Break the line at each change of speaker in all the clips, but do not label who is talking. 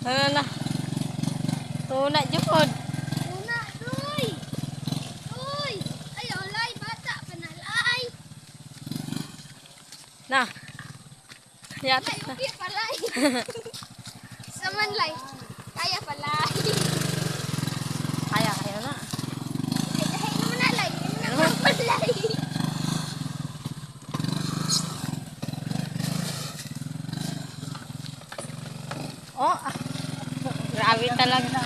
Ano na? Tuna jud.
Una, uy! Uy! Ay, olay, bata, panalay!
Na. Yat.
Lay, okay palay! Saman lay, kaya palay!
Kaya na.
Ay, naman na lay, naman na palay!
Oh. Grabe talaga.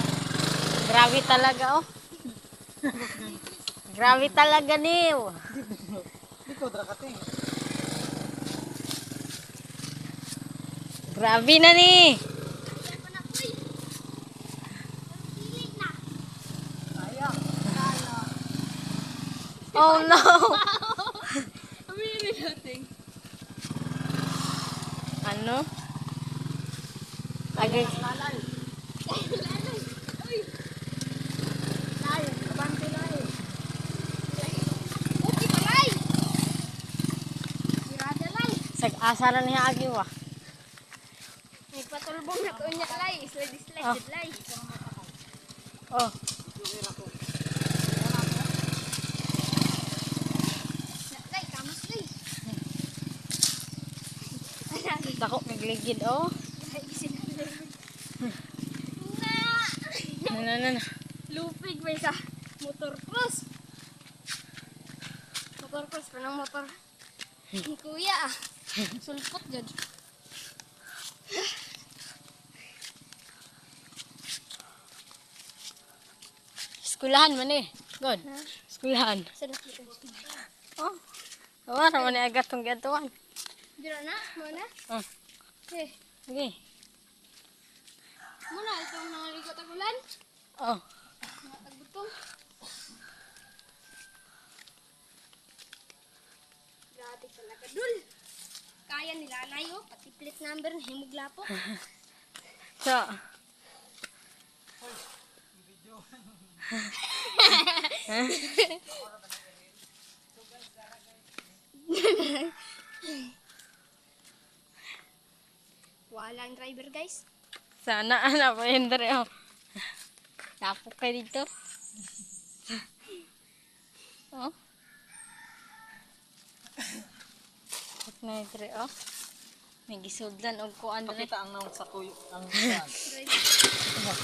Grabe talaga oh. Grabe talaga niyo.
Dito drakate.
Grabe na ni.
Kaya pa na, uy! Pilit na!
Kaya.
Oh no.
Amiri natin.
Ano? Agad.
Lalay.
Lalay! Uy!
Lay, abante lay.
Okay palay! Sirada lay!
Sag-asa na niya agi wa.
May patulbong na ko niya lay. Slide-slide
Oh.
jud lay.
Oh.
Lay, kamas lay.
Dako nagligid oh. Na.
Lupig may sa motor cross. Motor cross pa ng motor. Ni kuya ah. Sulpot jud.
Skulahan man eh. God.
Ha?
Skulahan.
Sa nakita.
Oh. Wala man ni agad tong gatuan.
Dira na, muna.
Oh.
Eh,
Sige.
muna itong nangaligo tagulan.
Oh.
Mga tagbutong. Grabe talaga dul. Kaya nila layo, pati plate number na himuglapo.
So.
Wala ang driver guys.
Sana na po yun dere oh. Tapok kayo dito. Oh. Tapok na yun dere oh. May gisudlan o kuan dere.
Pakita ang naong sa kuy ang kuan.
Driver.